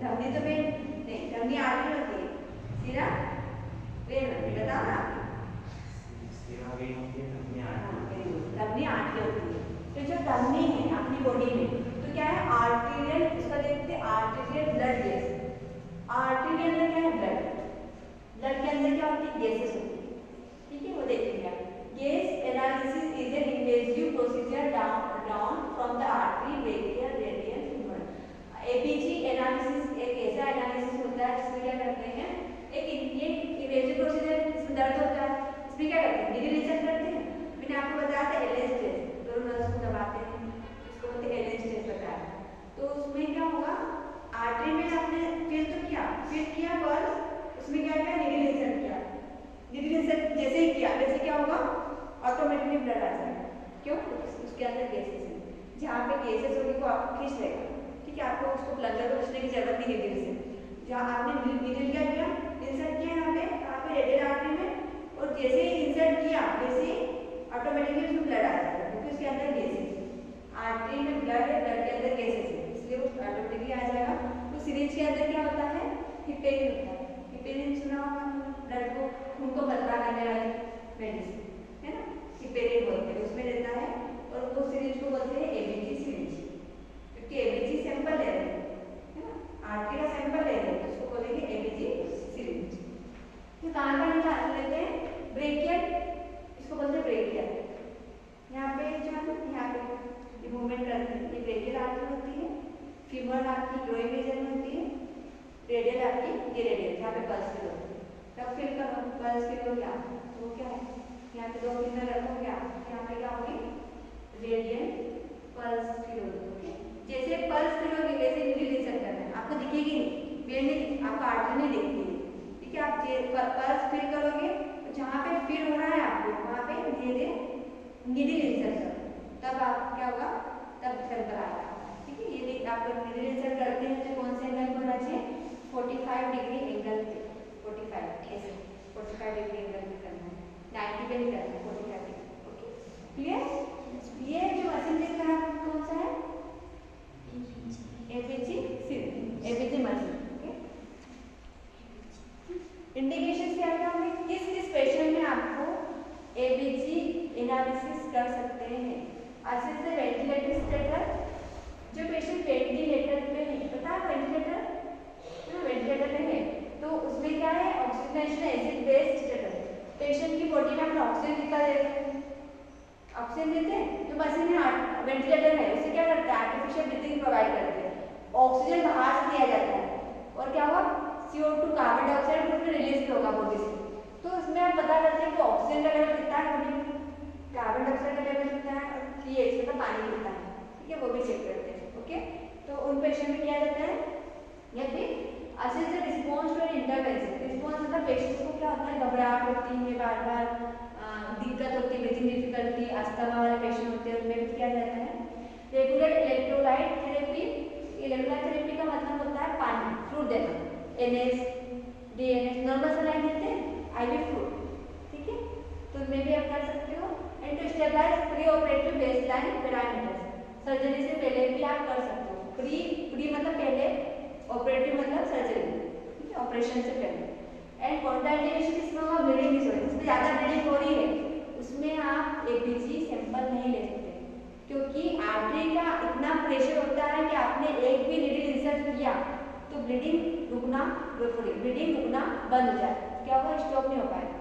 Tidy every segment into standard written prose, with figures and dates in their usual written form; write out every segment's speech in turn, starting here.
धमनी तो वेन नहीं, धमनी आर्टरी होती है, सिरा वेन होती है, बताओ ना। सिरा वेन होती है, धमनी आर्टरी, धमनी आर्टरी होती है। तो जो धमनी है अपनी बॉडी में तो क्या है, आर्टीरियल, इसका देखते हैं आर्टीरियल ब्लड गैस। आर्टरी के अंदर क्या है, ब्लड, ब्लड के अंदर क्या होती है, गैसेस होती है, ठीक है, वो देखेंगे आप। Gas analysis is an invasive procedure down from the artery, brachial, radial, femoral. ABG analysis एक ऐसा एनालिसिस होता है जिसमें क्या करते हैं, एक ये इन्वेसिव प्रोसीजर, इसमें दर्द होता है, इसमें क्या करते हैं, निगलेक्शन करते हैं। मैंने आपको बताया था एलएस टेस्ट, दोनों नर्स को दबाते हैं, इसको बोलते हैं एलएस टेस्ट बताया। तो उसमें क्या होगा, आर्टरी में आपने फील तो किया, फील किया पर उसमें क्या किया, निगलेक्शन किया, निगलेक्शन जैसे ही किया वैसे क्या होगा, ऑटोमेटिकली ब्लड आ जाएगा। क्यों, उसके अंदर गैसेस है, जहाँ पे गैसेस होगी वो आपको खींच लेगा, ठीक है, आपको उसको प्लंजर को खींचने की जरूरत नहीं है नीडल से। जहाँ आपने नीडल क्या किया, इंसर्ट किया यहाँ पे रेडियल आर्टरी में, और जैसे ही इंसर्ट किया वैसे ही ऑटोमेटिकली उसमें ब्लड आ जाएगा, क्योंकि उसके अंदर गैसेस है। आर्टरी में ब्लड है, ब्लड के अंदर गैसेस है, इसलिए वो ऑटोमेटिकली आ जाएगा। तो सिरिंज के अंदर क्या होता है, हिपेरिन होता है, हिपेरिन सुना होगा, ब्लड को, खून को पतला करने वाली मेडिसिन है ना, हिपेरिन बोलते हैं, उसमें रहता है। और वो सिरिंज को बोलते हैं एबीजी सिरिंज, क्योंकि एबीजी सैंपल ले रहे हैं है ना, आर्टरी का सैंपल ले रहे हैं, तो उसको बोलेंगे एबीजी सिरिंज। तो कहाँ का निकाल लेते हैं, ब्रेकियल, इसको बोलते हैं ब्रेकियल। यहाँ पे जो है यहाँ पे मूवमेंट करते हैं, ये ब्रेकियल आर्टरी होती है, फीमोरल आपकी ग्लोइंग रीजन में होती है, रेडियल आपकी ये रेडियल जहाँ पे पल्स फील होती है। तब फील करो पल्स फील हो गया तो क्या है, यहाँ पे 2 फिंगर रखो, क्या यहाँ पे क्या होगी, रेडियल पल्स फील होगी। जैसे पल्स फील होगी वैसे निगलेक्शन करना है, आपको दिखेगी नहीं, वेन नहीं, आपको आर्टरी नहीं दिखती है, ठीक है। आप पल्स फील करोगे तो जहाँ पे फील हो रहा है आपको वहाँ पे धीरे निगलेक्शन करो, तब आप क्या होगा, तब सैंपल आएगा, ठीक है। ये आप निगलेक्शन करते हैं तो कौन से एंगल पर होना चाहिए, 45 डिग्री एंगल पे, 45 ऐसे 45 डिग्री एंगल पे करना है, 90 पे नहीं करना है, 45 डिग्री, ओके क्लियर। ये जो मशीन दिख रहा है कौन सा है, ABG syringe, ABG machine, okay. Indication क्या क्या होंगे, किस किस पेशेंट में आपको एबीजी एनालिसिस कर सकते हैं। अच्छे से वेंटिलेटर स्टेटस, जो पेशेंट वेंटिलेटर पे है, पता है वेंटिलेटर, वेंटिलेटर पे है तो उसमें क्या है, oxygenation acid base status, patient की बॉडी में अपना ऑक्सीजन कितना दे रहे हैं, ऑक्सीजन देते हैं, तो मशीन में वेंटिलेटर है उससे क्या करता है, आर्टिफिशियल ब्रीथिंग प्रोवाइड करते हैं, ऑक्सीजन बाहर से दिया जाता है, और क्या होगा, CO2 कार्बन डाइऑक्साइड उसमें रिलीज होगा बॉडी से, तो उसमें हम पता करते हैं कि ऑक्सीजन का लेवल कितना है बॉडी में, कार्बन डाइऑक्साइड का लेवल कितना है, और pH मतलब पानी कितना है, ठीक है, वो भी चेक करते हैं, ओके। तो उन पेशेंट में क्या रहता है, या फिर अच्छे से रिस्पॉन्स टू इंटरवेंशन, रिस्पॉन्स मतलब पेशेंट को क्या होता है, घबराहट होती है, बार बार दिक्कत होती है, ब्रीथिंग डिफिकल्टी, अस्थमा वाले पेशेंट होते हैं, उनमें भी क्या रहता है, regular electrolyte therapy. Electrolyte therapy का मतलब होता है पानी, फ्लूइड देना, NS DNS नॉर्मल सलाइन देते हैं, IV फ्लूइड, ठीक है, तो उनमें भी आप कर सकते हो। And to stabilize pre operative baseline parameters, surgery से पहले भी आप कर सकते हो, प्री मतलब पहले, ऑपरेटिव मतलब सर्जरी, ठीक है, ऑपरेशन से पहले। एंड कॉन्ट्राइंडिकेशन इसमें होगा ब्लीडिंग डिसऑर्डर, जिसमें ज़्यादा ब्लीडिंग हो रही है उसमें आप एबीजी सैंपल नहीं ले सकते, क्योंकि आर्टरी का इतना प्रेशर होता है कि आपने एक भी नीडल इंसर्ट किया तो ब्लीडिंग रुकना बंद हो जाए, क्या होगा, स्टॉप नहीं हो पाएगा,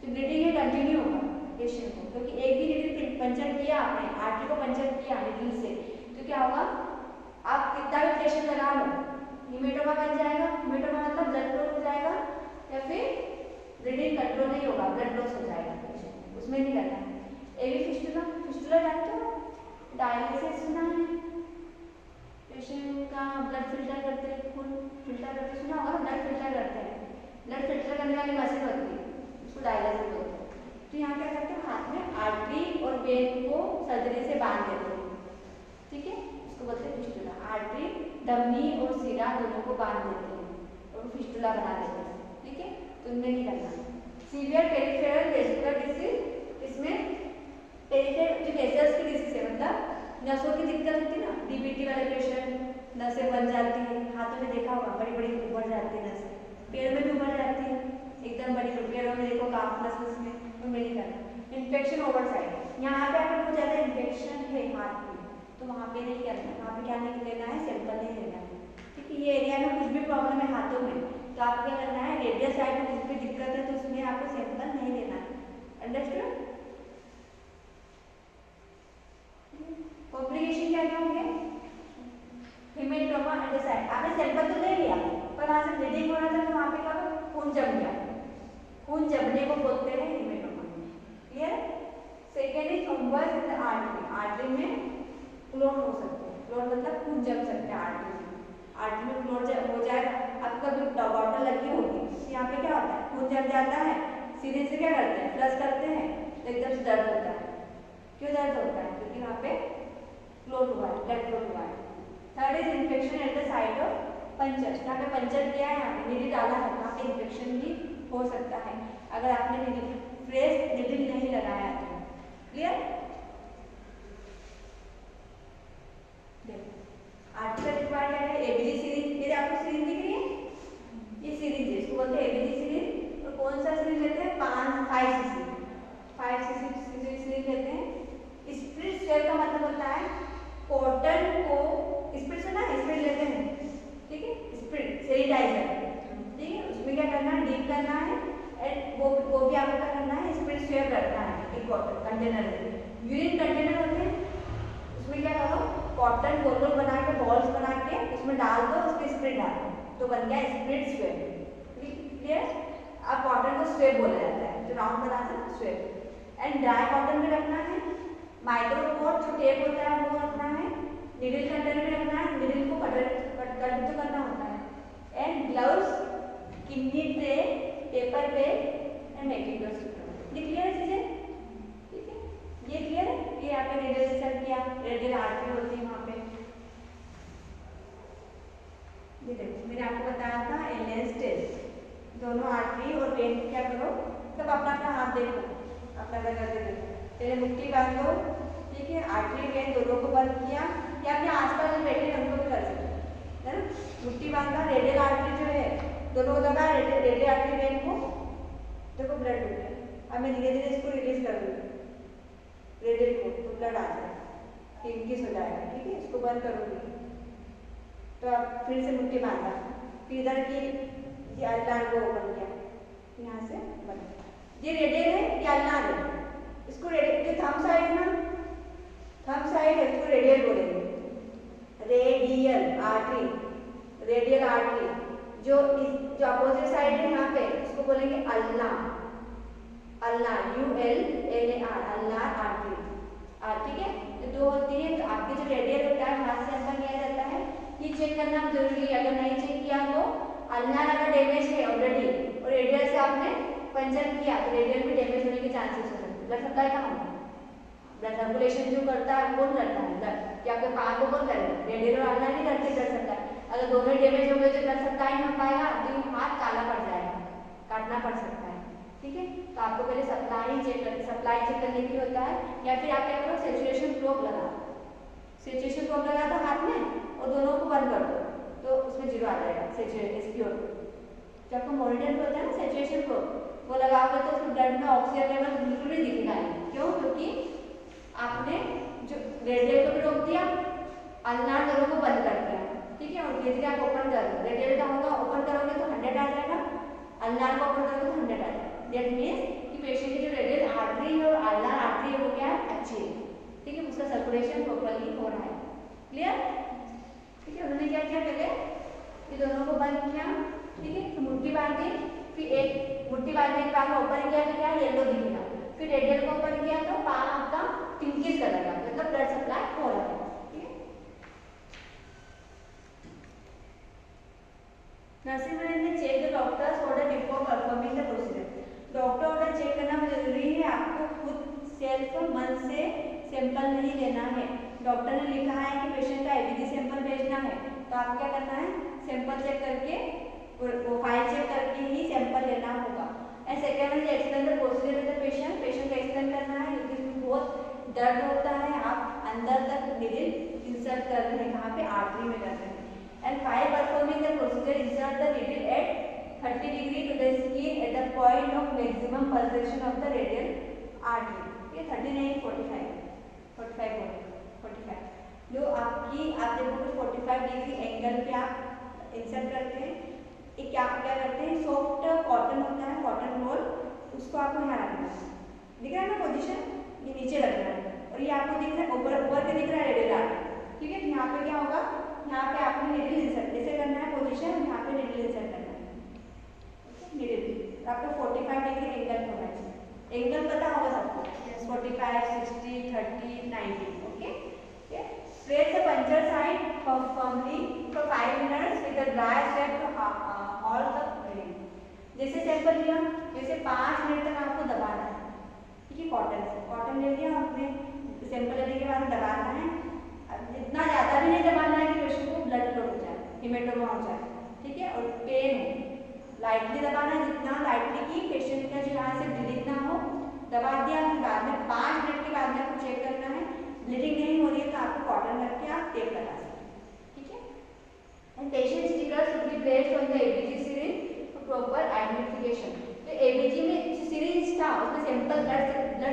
तो ब्लीडिंग ये कंटिन्यू होगा पेशेंट को, क्योंकि एक भी नीडल पंचर किया आपने, आर्टरी को पंचर किया नीडल से, तो क्या होगा, आप कितना भी प्रेशर लगा लो, हीमेटोमा बन जाएगा, हीमेटोमा मतलब ब्लड क्लॉट हो जाएगा, या फिर ब्लीडिंग कंट्रोल नहीं होगा, ब्लड लॉस हो जाएगा, उसमें नहीं करना है। एवी फिस्टुला, फिस्टुला जानते हो, डायलिसिस सुना है, पेशेंट का ब्लड फिल्टर करते हैं, खून फिल्टर करते, सुना होगा, ब्लड फिल्टर करते हैं, ब्लड फिल्टर करने वाली मशीन होती है, उसको डायलिसिस बोलते हैं। तो यहाँ क्या करते हैं, हाथ में आर्टरी और वेन को सर्जरी से बांध देते हैं, ठीक है, उसको बोलते हैं फिस्टुला। आर्टरी, धमनी और सिरा दोनों को बांध देते हैं और फिस्टुला बना देते हैं, ठीक है, तो उनमें नहीं करना। सीवियर पेरिफेरल वेस्कुलर डिसीज, इसमें पेरिफेरल जो वेसल्स की डिसीज है, मतलब नसों की दिक्कत होती है ना, DVT वाले पेशेंट, नसें बन जाती है, हाथों में देखा इन्फेक्शन ओवर साइड, यहाँ पे अगर बहुत ज़्यादा इन्फेक्शन है हाथ में तो वहाँ पे नहीं करना, वहाँ पे क्या नहीं लेना है, सैंपल नहीं लेना है। ठीक है, ये एरिया में कुछ भी प्रॉब्लम है हाथों में तो आपको क्या करना है, रेडियल साइड में कुछ भी दिक्कत है तो उसमें आपको सैंपल नहीं लेना है। अंडरस्टूड? कॉम्प्लिकेशन क्या क्या होंगे, हेमेटोमा एट द साइड, आपने सैंपल तो ले लिया पर वहाँ से ब्लीडिंग हो रहा था तो वहाँ पे क्या खून जम गया, खून जमने को बोलते हैं haematoma. Clear? Second is thrombus in the artery, artery में क्लॉट हो सकते हैं, क्लॉट मतलब खून जम सकते हैं आर्टरी में, आर्टरी में क्लॉट हो जाए, आपका जो बॉटल लगी होगी यहाँ पे क्या होता है, खून जम जाता है, सीधे से क्या करते हैं, फ्लश करते हैं तो एकदम से दर्द होता है। क्यों दर्द होता है? क्योंकि वहाँ पे क्लॉट हुआ है, ब्लड क्लॉट हुआ है। Third is infection at the site of puncture, जहाँ पे पंचर किया है, यहाँ पे नीडल डाला है, वहाँ पे इन्फेक्शन भी हो सकता है अगर आपने नीडल फ्रेश नीडल नहीं लगाया तो। क्लियर? आर्टिकल रिक्वायर्ड है एबीजी सीरीज, ये आपको सीरीज दिख रही है, ये सीरीज है, इसको बोलते हैं एबीजी सीरीज। और कौन सा सीरीज लेते हैं, 5 सीसी सीरीज लेते हैं। स्प्रिट स्वेब का मतलब होता है कॉटन को, स्प्रिट से ना स्प्रिट लेते हैं, ठीक है, स्प्रिट सैनिटाइजर, ठीक है, उसमें क्या करना है, डीप करना है एंड वो भी आपको क्या करना है, स्प्रिट स्वेब रखना है एक कॉटन कंटेनर में। यूरिन कंटेनर होते हैं, उसमें क्या करो, कॉटन गोल गोल बना के बॉल्स बना के उसमें डाल दो, उसमें स्प्रिट डाल दो तो बन गया स्प्रिट स्वेब। क्लियर? अब कॉटन को स्वेब बोला जाता है, जो राउंड बना था स्वेब। एंड ड्राई कॉटन में रखना है, माइक्रोपोर जो टेप होता है वो रखना है, नीडल कंटेनर में रखना है, नीडल को कट तो करना होता है। And gloves, kidney tray, paper bag and making dust. ये क्लियर है चीजें? ठीक है, ये क्लियर है? ये यहाँ पे रेडियल इंसर्ट किया, रेडियल आर्टरी होती है वहाँ पे। ये देखो मैंने आपको बताया था एलियंस टेस्ट, दोनों आर्टरी और वेन को क्या करो, तब अपना अपना हाथ देखो, अपना करके देखो। पहले मुट्ठी बांध दो, ठीक है, आर्टरी वेन दोनों को बंद किया, या अपने आसपास जो बैठे उनको भी कर सकते हैं ना। मुट्ठी बांधा, रेडियल आर्टरी जो है दोनों को दबा, रेडियल आर्टरी वेन को, देखो ब्लड रुक गया। अब मैं धीरे धीरे इसको रिलीज कर दूँगी रेडियल को, तो ब्लड आ जाएगा, इंक्रीज हो जाएगा, ठीक है, इसको बंद करूँगी तो अब फिर से मुट्ठी बांधा, फिर इधर की अल्नार को ओपन किया, यहाँ से बंद। ये रेडियल है, ये अल्नार है, इसको रेडियल, जो थंब साइड ना, थंब साइड है इसको रेडियल बोलेंगे, रेडियल आर्टरी, रेडियल आर्टरी। जो अपोजिट साइड है यहाँ पे इसको बोलेंगे ulnar, ulnar, ULNAR, ulnar artery. ठीक है, तो दो होती है, तो आपके जो रेडियल होता है हाथ से अंदर किया जाता है, ये चेक करना जरूरी है, अगर नहीं चेक किया तो अल्नार अगर डैमेज है ऑलरेडी और रेडियल से आपने पंचर किया तो रेडियल में डैमेज होने के चांसेस हो सकते हैं। ब्लड सप्लाई कहाँ होगा, ब्लड सर्कुलेशन जो करता है कौन करता है, ब्लड, क्या आपके पाँव को कौन करेगा, रेडियल और अल्नार नहीं करते ब्लड सप्लाई। अगर दोनों डैमेज हो गए तो ब्लड सप्लाई नहीं हो पाएगा, तो हाथ काला पड़ जाएगा, काटना पड़ सकता है। ठीक है, तो आपको पहले सप्लाई चेक करने के लिए होता है, या फिर आप क्या करो, सेचुरेशन प्रोब लगा, सेचुरेशन प्रोब लगा दो हाथ में और दोनों को बंद कर दो तो उसमें जीरो आ जाएगा SPO। जब आपको मॉनिटर पे होता है ना सेचुरेशन प्रोब, वो लगाओगे तो उसमें ब्लड में ऑक्सीजन लेवल बिल्कुल भी दिखेगा नहीं। क्यों? क्योंकि आपने जो रेडियल को भी रोक दिया, अल्नार दोनों को बंद कर दिया। ठीक है, और धीरे धीरे आप ओपन कर दो, रेडियल का होगा, ओपन करोगे तो 100 आ जाएगा, अल्नार को ओपन करोगे तो 100 आ जाएगा। दैट मीन्स कि पेशेंट की जो रेडियल आर्टरी है और अल्नार आर्टरी है वो क्या है, अच्छी है। ठीक है, उसका सर्कुलेशन प्रॉपर्ली हो रहा है। क्लियर? ठीक है, उन्होंने क्या किया, पहले ये दोनों को बंद किया, ठीक है, तो मुट्ठी बांधी, फिर एक मुट्ठी बांधने के बाद ओपन किया तो क्या येलो दिखेगा, फिर रेडियल को ओपन किया तो पाम आपका पिंकिश कलर का, मतलब ब्लड सप्लाई हो रहा है। ठीक है, nursing manager check the doctor's order before performing the procedure. Doctor order check करना जरूरी है, आपको खुद सेल्फ मन से सैंपल नहीं लेना है। डॉक्टर ने लिखा है कि पेशेंट का एबीजी सैंपल भेजना है, तो आपको क्या करना है, सैंपल चेक करके वो फाइल चेक करके ही सैंपल लेना होगा। And second is explain the procedure with the patient, patient को एक्सप्लेन करना है क्योंकि इसमें बहुत दर्द होता है, आप अंदर तक नीडल इंसर्ट कर रहे हैं, कहाँ पे, आर्टरी में कर रहे हैं। And while performing the procedure, insert the needle at 30 degree to the skin at the point of maximum pulsation of the radial artery. ये 30 नहीं 45 जो आपकी आप देखोगे 45 डिग्री एंगल पे आप इंसर्ट करते हैं। ये क्या क्या करते हैं, सॉफ्ट कॉटन होता है, कॉटन रोल, उसको आपको यहाँ रखना है। दिख रहा है ना पोजीशन, ये नीचे रखना है और ये आपको दिख रहा है ऊपर के दिख रहा है रेडियल, ठीक है। यहाँ पे क्या होगा, यहाँ पे आपने निडल इंसर्ट ऐसे करना है पोजीशन, यहाँ पे निडल इंसर्ट करना है निडल। तो आपको 45 डिग्री एंगल होना चाहिए, एंगल पता होगा सबको, 45, 60, 30, 90, okay. Place the puncture side firmly for 5 minutes with a dry swab to all the bleeding. जैसे सैंपल लिया, जैसे 5 मिनट तक आपको दबाना है, ठीक है। कॉटन ले लिया आपने, सैंपल लेने के बाद दबाना है। इतना ज़्यादा भी नहीं दबाना है कि पेशेंट को ब्लड फ्लो हो जाए, हेमेटोमा हो जाए, ठीक है। और पेन हो, लाइटली दबाना है, जितना लाइटली कि पेशेंट का जो यहाँ से ब्लीडिंग ना हो। दबा दिया, फिर बाद में 5 मिनट के बाद में आपको चेक करना है, ब्लीडिंग नहीं हो रही है तो आपको कॉटन रख के आप टेप लगा सकते हैं, ठीक है। And patient sticker should be placed on the ABG syringe for proper identification. तो एबीजी में सिरिंज था, उसमें सैंपल ब्लड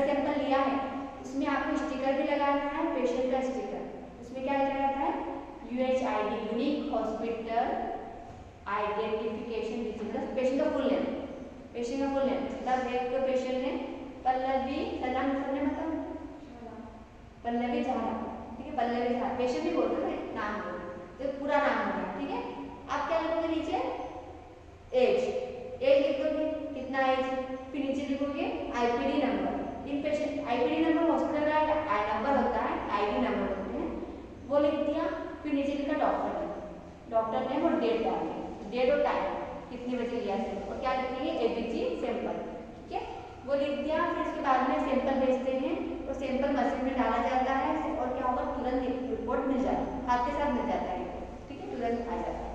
सैंपल लिया है, उसमें आपको स्टिकर भी लगाना है, पेशेंट का स्टिकर। उसमें क्या लिखा रहता है, UHID unique hospital identification digital. Patient का फुल नेम, मतलब एक पेशेंट ने पल्लवी सलाम सबने मतलब पल्लवी झाला, ठीक है, पल्लवी झाला, पेशेंट भी बोलते हैं नाम बोल, तो पूरा नाम हो गया, ठीक है। आप क्या लिखोगे नीचे, एज लिख दोगे, कितना एज, फिर नीचे लिखोगे IPD नंबर। इन पेशेंट IPD नंबर हॉस्पिटल का नंबर होता है, ID नंबर होते हैं, वो लिख दिया। फिर नीचे लिखा डॉक्टर नेम और डेट डाल दी, डेट और टाइम, कितने बजे लिया सैंपल, और क्या लिखेंगे एबीजी सैंपल, ठीक है, वो लिख दिया। फिर उसके बाद में सैंपल भेजते हैं और सैंपल मशीन में डाला जाता है और क्या होगा, तुरंत रिपोर्ट मिल जाता है, हाथ के साथ मिल जाता है, ठीक है, तुरंत आ जाता है।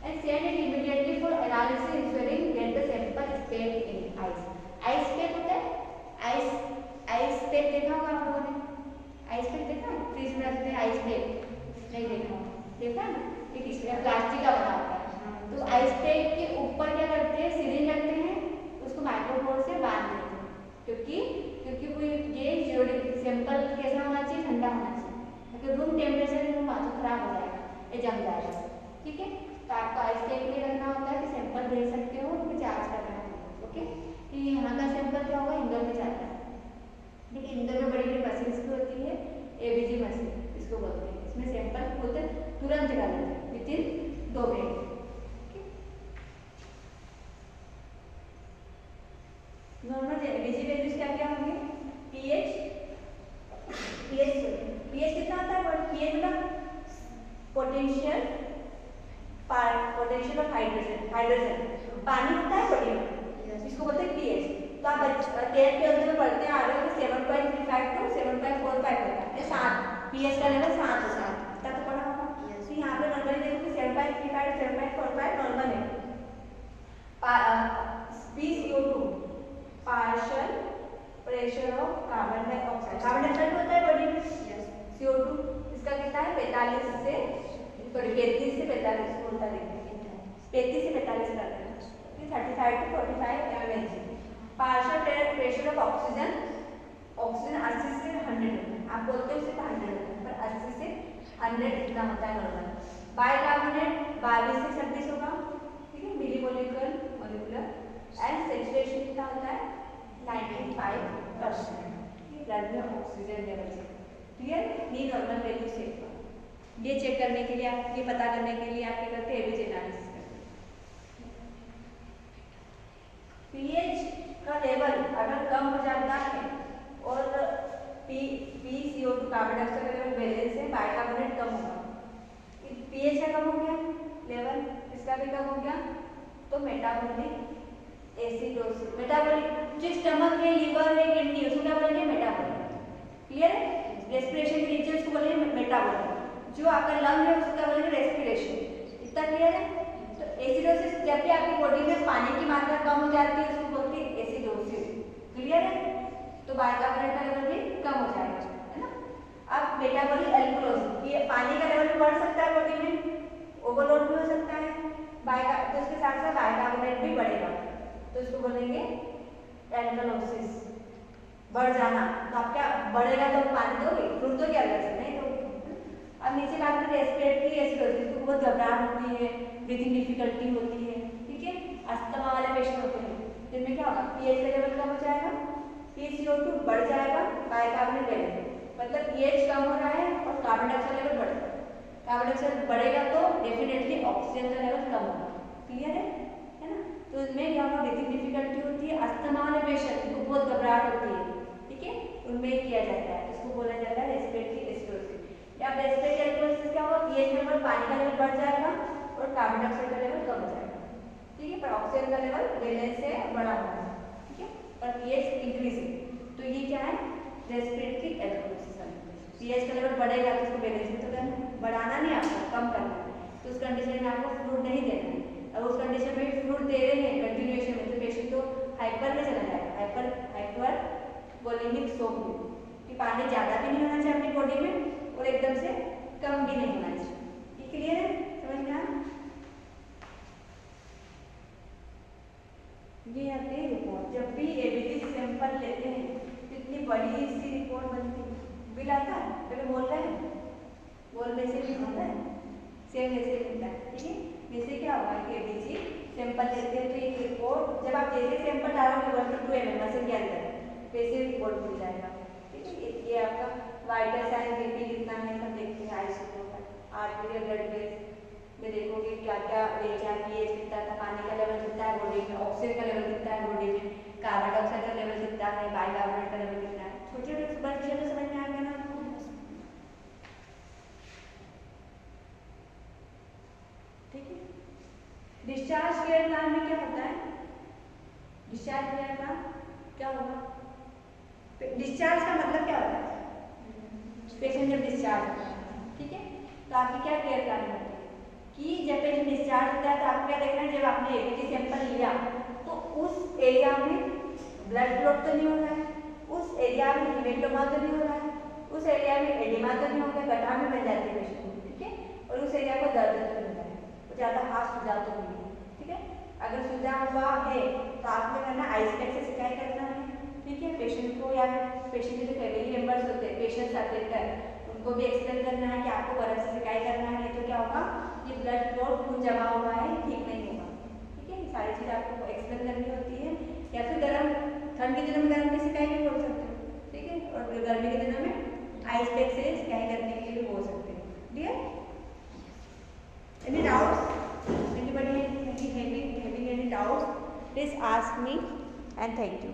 And send it immediately for analysis ensuring that the sample is packed in ice. Ice pack होता है, आइस पैक देखा होगा आप लोगों ने, आइस पैक देखा है, फ्रिज में रखते हैं आइस पैक, नहीं देखा ना, ये किसका प्लास्टिक का बना होता है। तो आइस पैक के ऊपर क्या करते हैं, सिरिंज रखते हैं, उसको माइक्रोफोन से बांध देते हैं, क्योंकि कोई ये सैंपल कैसा होना चाहिए, ठंडा होना चाहिए, क्योंकि रूम टेम्परेचर में बाथरूम खराब हो जाएगा, ये जम जाएगा, ठीक है। तो आपको आइस पैक में रखना होता है कि सैंपल भेज सकते हो, फिर चार्ज करना है, ओके। कि यहाँ का सैंपल क्या होगा, इंदौर में जाता है, ठीक है। इंदौर में बड़ी बड़ी मशीन भी होती है, एबीजी मशीन इसको बोलते हैं, इसमें सैंपल खुद तुरंत डालते हैं within 2 minute. Normal ABG values क्या क्या होंगे, पीएच कितना होता है, पीएच मतलब पोटेंशियल ऑफ हाइड्रोजन, पानी होता है बॉडी में, इसको बोलते हैं पीएच। तो आप 10 के अंदर में पढ़ते आ रहे हो कि 7.35 to 7.45 होता है, 7 पीएच का लेवल 7 होता है, इतना तो पढ़ा होगा। तो यहाँ पे नॉर्मली देखो कि 7.35 7.45 नॉर्मल है। PCO2 partial pressure of carbon dioxide, carbon dioxide होता है बॉडी में, CO2 इसका कितना है 35 से 45 बोलता है, 35 से 45 करते हैं, 35 to 45 mmHg। Partial pressure of oxygen 80 से 100 होता है, आप बोलते हो सिर्फ 100 होता है, पर 80 से 100 इतना होता है नॉर्मल। बाइकार्बोनेट 22 से 36 होगा, ठीक है, मिलीमोलिकुलर एंड सैचुरेशन कितना होता है 95%, ब्लड में ऑक्सीजन लेवल से, क्लियर। नी नॉर्मल वैल्यू से ये चेक करने के लिए, आप ये पता करने के लिए आप क्या करते हैं, एबीजी एनालिसिस करते हैं। पीएच का लेवल अगर कम हो जाता है और PCO2 कार्बन डाइऑक्साइड का लेवल बैलेंस है, बाइकार्बोनेट कम होगा, पीएच का कम हो गया लेवल, इसका भी कम हो गया, तो मेटाबॉलिक एसिडोसिस, मेटाबॉलिक जो स्टमक है, लीवर है, किडनी, उसको क्या बोलेंगे मेटाबॉलिक, क्लियर है। रेस्पिरेशन के नीचे उसको बोलेंगे मेटाबॉलिक, जो आपका लंग है उसको क्या बोलेंगे रेस्पिरेशन, इतना क्लियर है। तो एसिडोसिस जब भी आपकी बॉडी में पानी की मात्रा कम हो जाती है उसको बोलते हैं एसिडोसिस, क्लियर है। तो बाइकार्बोनेट का लेवल भी कम हो जाएगा, है ना। अब मेटाबॉलिक एल्कलोसिस, ये पानी का लेवल भी बढ़ सकता है बॉडी में, ओवरलोड भी हो सकता है, तो उसके साथ साथ बाइकार्बोनेट भी बढ़ेगा, तो इसको बोलेंगे एल्कलोसिस, बढ़ जाना, तो आप क्या बढ़ेगा तो पानी दोगे, फ्रूट दोगे अलग से नहीं दोगे। अब नीचे बात करें रेस्पिरेटरी एसिडोसिस, तो बहुत घबराहट होती है, ब्रीथिंग डिफिकल्टी होती है, ठीक है, अस्थमा वाले पेशेंट होते हैं, जिनमें क्या होगा पीएच का लेवल कम हो जाएगा, PaCO2 बढ़ जाएगा, बाइकार्बोनेट लेवल, मतलब पीएच कम हो रहा है और कार्बन डाइऑक्साइड लेवल बढ़ रहा है। कार्बन डाइऑक्साइड बढ़ेगा तो डेफिनेटली ऑक्सीजन का लेवल कम होगा, क्लियर है ना। तो इसमें क्या होगा ब्रीथिंग डिफिकल्टी होती है, अस्थमा वाले पेशेंट को बहुत घबराहट होती है, ठीक है, उनमें किया जाता है, इसको बोला जाता है रेस्पिरेटरी एसिडोसिस। या रेस्पिरेटरी एसिडोसिस क्या होगा पीएच लेवल, पानी का लेवल बढ़ जाएगा और कार्बन डाइऑक्साइड का लेवल कम हो जाएगा, ठीक है, पर ऑक्सीजन का लेवल बैलेंस से बढ़ा हुआ है, ठीक है, पर पीएच इंक्रीजिंग, तो ये क्या है रेस्पिरेटरी एसिडोसिस। पीएच का लेवल बढ़ेगा तो उसको बैलेंस भी तो करना है, बढ़ाना नहीं आपको कम करना है, तो उस कंडीशन में आपको फ्रूट नहीं देना है। अब उस कंडीशन में फ्रूट दे रहे हैं कंटिन्यूएशन में तो पेशेंट तो हाइपर में चला जाएगा, हाइपर वोलेमिक शॉक में, कि पानी ज़्यादा भी नहीं होना चाहिए अपनी बॉडी में और एकदम से कम भी नहीं होना चाहिए, ये क्लियर है, समझ में आया। ये आते हैं रिपोर्ट, जब भी एबीसी सैंपल लेते हैं तो इतनी बड़ी सी रिपोर्ट बनती है, बिल आता है, पहले बोल रहे हैं, बोलने से भी होता है, सेम वैसे मिलता है, ठीक है। जैसे क्या हुआ कि एबीसी सैंपल लेते हैं तो एक रिपोर्ट, जब आप जैसे सैंपल डालोगे 1 to 2 mm मशीन के अंदर वैसे रिपोर्ट मिल जाएगा, ठीक है। ये आपका वाइटल साइन बीपी कितना है सब देखते हैं, आइसोटोप, आर्टेरियल ब्लड प्रेशर में देखोगे क्या क्या रेंज है, पीएच कितना था, पानी का लेवल कितना है बॉडी में, ऑक्सीजन का लेवल कितना है बॉडी में, कार्बन डाइऑक्साइड का लेवल कितना है, बाइकार्बोनेट का लेवल कितना है, छोटे छोटे बड़े चीजें समझ में आ गया ना आपको, ठीक है। डिस्चार्ज केयर प्लान में क्या होता है, डिस्चार्ज केयर प्लान क्या होगा, डिस्चार्ज का मतलब क्या होता है, पेशेंट जब डिस्चार्ज होता है, ठीक है, तो आपकी क्या केयर प्लान होती है कि जब पेशेंट डिस्चार्ज होता है तो आपको क्या देखना है, जब आपने एबीसी सैंपल लिया तो उस एरिया में ब्लड क्लॉट तो नहीं हो रहा है, उस एरिया में हेमेटोमा तो नहीं हो रहा है, उस एरिया में एडिमा तो नहीं हो गया, गठा में बन जाती है पेशेंट, ठीक है, और उस एरिया को दर्द तो नहीं है, तो ज़्यादा हाथ सूजा तो नहीं है, ठीक है। अगर सूजा हुआ है तो आपने करना आइस पैक से सिकाई करना है, ठीक है, पेशेंट को या पेशेंट के जो फैमिली मेम्बर्स होते हैं, पेशेंट्स आते हैं उनको भी एक्सप्लेन करना है कि आपको बर्फ से सिकाई करना है, नहीं तो क्या होगा ये ब्लड क्लॉट खून जमा हुआ है ठीक नहीं होगा, ठीक है, ये सारी चीज़ आपको एक्सप्लेन करनी होती है। या फिर गर्म, ठंड के दिनों में गर्म की सिकाई भी बोल सकते हो, ठीक है, और गर्मी के दिनों में आइस पैक से सिकाई करने के लिए भी बोल सकते हैं, clear. Any doubts, anybody having any doubts, please ask me and thank you.